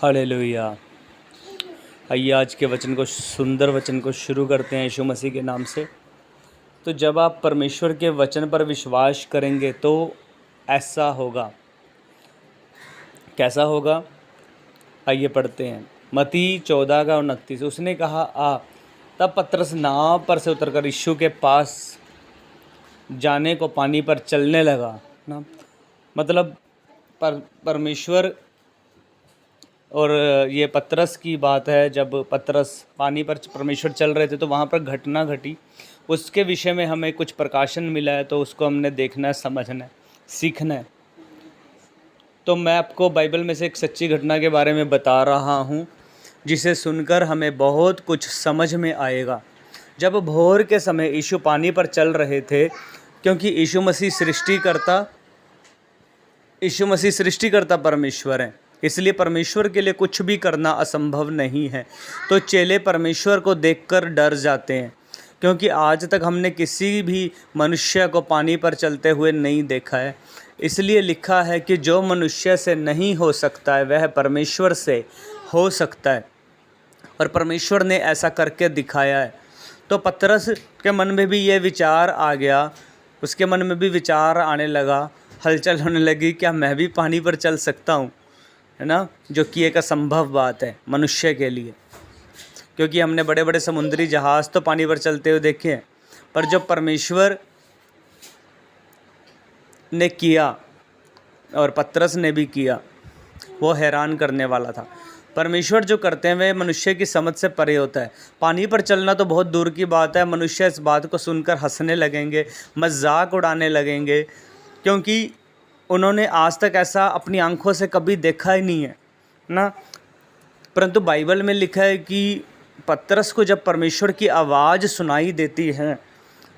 Hallelujah. आइए आज के वचन को, सुंदर वचन को शुरू करते हैं यीशु मसीह के नाम से। तो जब आप परमेश्वर के वचन पर विश्वास करेंगे तो ऐसा होगा। कैसा होगा? आइए पढ़ते हैं मत्ती 14:29। उसने कहा आ। तब पतरस नाव पर से उतरकर यीशु के पास जाने को पानी पर चलने लगा ना। मतलब परमेश्वर और ये पतरस की बात है। जब पतरस पानी पर परमेश्वर चल रहे थे तो वहाँ पर घटना घटी, उसके विषय में हमें कुछ प्रकाशन मिला है, तो उसको हमने देखना है, समझना है, सीखना है। तो मैं आपको बाइबल में से एक सच्ची घटना के बारे में बता रहा हूँ, जिसे सुनकर हमें बहुत कुछ समझ में आएगा। जब भोर के समय यीशु पानी पर चल रहे थे, क्योंकि यीशु मसीह सृष्टिकर्ता परमेश्वर हैं, इसलिए परमेश्वर के लिए कुछ भी करना असंभव नहीं है। तो चेले परमेश्वर को देखकर डर जाते हैं, क्योंकि आज तक हमने किसी भी मनुष्य को पानी पर चलते हुए नहीं देखा है। इसलिए लिखा है कि जो मनुष्य से नहीं हो सकता है वह परमेश्वर से हो सकता है, और परमेश्वर ने ऐसा करके दिखाया है। तो पतरस के मन में भी ये विचार आ गया, उसके मन में भी विचार आने लगा, हलचल होने लगी, क्या मैं भी पानी पर चल सकता हूँ, है ना। जो कि एक असंभव बात है मनुष्य के लिए, क्योंकि हमने बड़े बड़े समुद्री जहाज़ तो पानी पर चलते हुए देखे हैं, पर जो परमेश्वर ने किया और पतरस ने भी किया वो हैरान करने वाला था। परमेश्वर जो करते हैं वे मनुष्य की समझ से परे होता है। पानी पर चलना तो बहुत दूर की बात है। मनुष्य इस बात को सुनकर हंसने लगेंगे, मजाक उड़ाने लगेंगे, क्योंकि उन्होंने आज तक ऐसा अपनी आंखों से कभी देखा ही नहीं है ना। परंतु बाइबल में लिखा है कि पतरस को जब परमेश्वर की आवाज़ सुनाई देती है,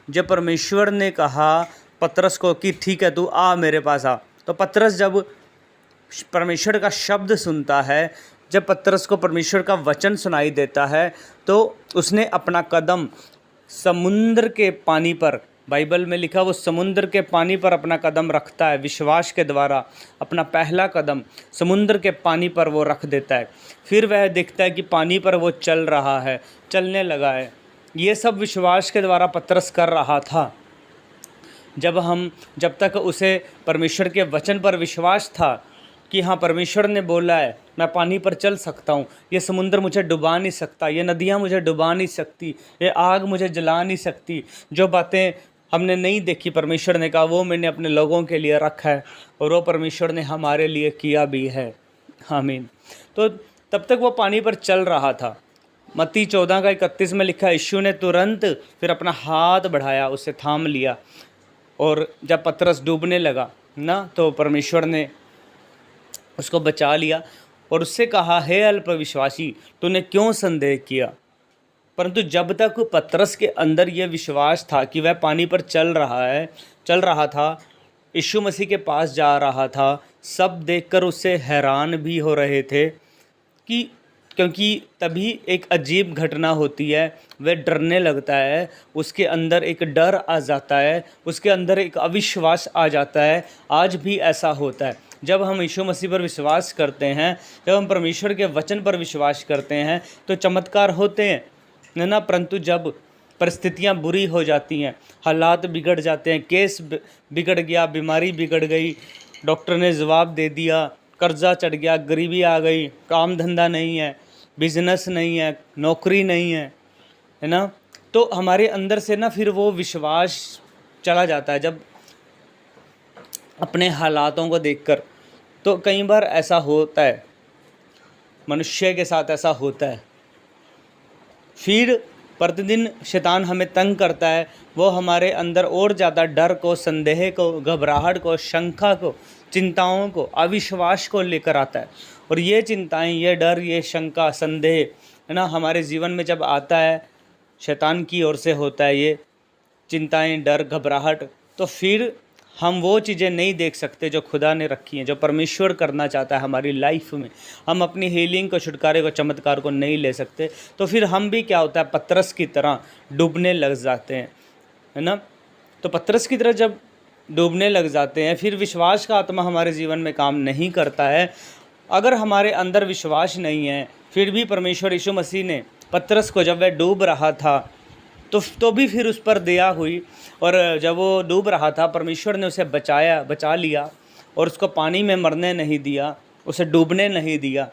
जब परमेश्वर ने कहा पतरस को कि ठीक है तू आ मेरे पास आ, तो पतरस जब परमेश्वर का शब्द सुनता है, जब पतरस को परमेश्वर का वचन सुनाई देता है, तो उसने अपना कदम समुद्र के पानी पर, बाइबल में लिखा वो समुद्र के पानी पर अपना कदम रखता है। विश्वास के द्वारा अपना पहला कदम समुद्र के पानी पर वो रख देता है। फिर वह देखता है कि पानी पर वो चल रहा है, चलने लगा है। ये सब विश्वास के द्वारा पतरस कर रहा था। जब तक उसे परमेश्वर के वचन पर विश्वास था कि हाँ परमेश्वर ने बोला है मैं पानी पर चल सकता हूँ, ये समुद्र मुझे डुबा नहीं सकता, ये नदियाँ मुझे डुबा नहीं सकती, ये आग मुझे जला नहीं सकती। जो बातें हमने नहीं देखी परमेश्वर ने कहा वो मैंने अपने लोगों के लिए रखा है, और वो परमेश्वर ने हमारे लिए किया भी है। आमीन। तो तब तक वो पानी पर चल रहा था। मत्ती 14:31 में लिखा है, यीशु ने तुरंत फिर अपना हाथ बढ़ाया, उसे थाम लिया, और जब पतरस डूबने लगा ना तो परमेश्वर ने उसको बचा लिया और उससे कहा, हे अल्पविश्वासी तूने क्यों संदेह किया। परंतु जब तक पतरस के अंदर यह विश्वास था कि वह पानी पर चल रहा था, यीशु मसीह के पास जा रहा था, सब देखकर उससे हैरान भी हो रहे थे क्योंकि तभी एक अजीब घटना होती है, वह डरने लगता है, उसके अंदर एक डर आ जाता है, उसके अंदर एक अविश्वास आ जाता है। आज भी ऐसा होता है। जब हम यीशु मसीह पर विश्वास करते हैं, जब हम परमेश्वर के वचन पर विश्वास करते हैं तो चमत्कार होते हैं, है ना। परंतु जब परिस्थितियां बुरी हो जाती हैं, हालात बिगड़ जाते हैं, केस बिगड़ गया, बीमारी बिगड़ गई, डॉक्टर ने जवाब दे दिया, कर्जा चढ़ गया, गरीबी आ गई, काम धंधा नहीं है, बिजनेस नहीं है, नौकरी नहीं है ना, तो हमारे अंदर से ना फिर वो विश्वास चला जाता है जब अपने हालातों को देखकर। तो कई बार ऐसा होता है, मनुष्य के साथ ऐसा होता है। फिर प्रतिदिन शैतान हमें तंग करता है, वो हमारे अंदर और ज़्यादा डर को, संदेह को, घबराहट को, शंका को, चिंताओं को, अविश्वास को लेकर आता है। और ये चिंताएं, ये डर, ये शंका, संदेह, है ना, हमारे जीवन में जब आता है, शैतान की ओर से होता है ये चिंताएं, डर, घबराहट, तो फिर हम वो चीज़ें नहीं देख सकते जो खुदा ने रखी हैं, जो परमेश्वर करना चाहता है हमारी लाइफ में। हम अपनी हीलिंग को, छुटकारे को, चमत्कार को नहीं ले सकते। तो फिर हम भी क्या होता है, पतरस की तरह डूबने लग जाते हैं, है ना। तो पतरस की तरह जब डूबने लग जाते हैं, फिर विश्वास का आत्मा हमारे जीवन में काम नहीं करता है, अगर हमारे अंदर विश्वास नहीं है, फिर भी परमेश्वर यीशु मसीह ने पतरस को, जब वह डूब रहा था तो भी फिर उस पर दया हुई, और जब वो डूब रहा था परमेश्वर ने उसे बचा लिया और उसको पानी में मरने नहीं दिया, उसे डूबने नहीं दिया।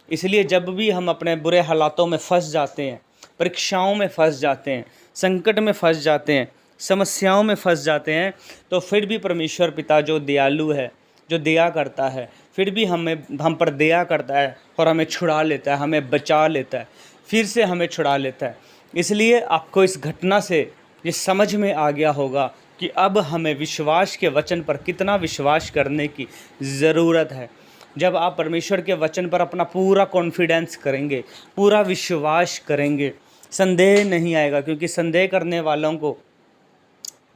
इसलिए जब भी हम अपने बुरे हालातों में फंस जाते हैं, परीक्षाओं में फंस जाते हैं, संकट में फंस जाते हैं, समस्याओं में फंस जाते हैं, तो फिर भी परमेश्वर पिता जो दयालु है, जो दया करता है, फिर भी हम पर दया करता है और हमें छुड़ा लेता है, हमें बचा लेता है, फिर से हमें छुड़ा लेता है। इसलिए आपको इस घटना से ये समझ में आ गया होगा कि अब हमें विश्वास के वचन पर कितना विश्वास करने की ज़रूरत है। जब आप परमेश्वर के वचन पर अपना पूरा कॉन्फिडेंस करेंगे, पूरा विश्वास करेंगे, संदेह नहीं आएगा, क्योंकि संदेह करने वालों को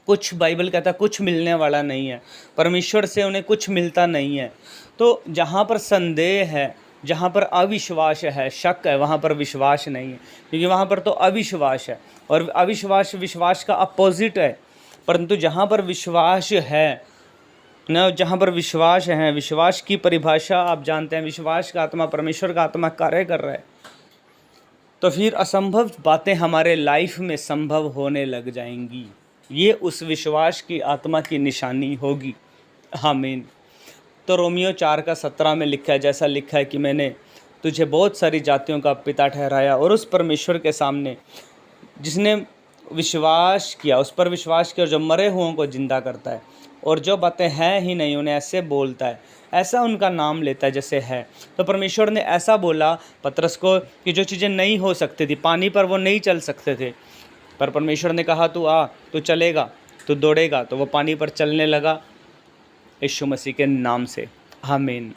कुछ, बाइबल कहता है, कुछ मिलने वाला नहीं है। परमेश्वर से उन्हें कुछ मिलता नहीं है। तो जहाँ पर संदेह है, जहाँ पर अविश्वास है, शक है, वहाँ पर विश्वास नहीं है, क्योंकि वहाँ पर तो अविश्वास है, और अविश्वास विश्वास का अपोजिट है। परंतु जहाँ पर विश्वास है न, जहाँ पर विश्वास है, विश्वास की परिभाषा आप जानते हैं, विश्वास का आत्मा, परमेश्वर का आत्मा कार्य कर रहा है, तो फिर असंभव बातें हमारे लाइफ में संभव होने लग जाएंगी। ये उस विश्वास की आत्मा की निशानी होगी। आमीन। तो रोमियो 4:17 में लिखा है, जैसा लिखा है कि मैंने तुझे बहुत सारी जातियों का पिता ठहराया, और उस परमेश्वर के सामने जिसने विश्वास किया, उस पर विश्वास किया, और जो मरे हुओं को जिंदा करता है, और जो बातें हैं ही नहीं उन्हें ऐसे बोलता है, ऐसा उनका नाम लेता है जैसे है। तो परमेश्वर ने ऐसा बोला पतरस को कि जो चीज़ें नहीं हो सकती थी, पानी पर वो नहीं चल सकते थे, पर परमेश्वर ने कहा तू आ, तू चलेगा, तू दौड़ेगा, तो वो पानी पर चलने लगा, यीशु मसीह के नाम से। आमीन।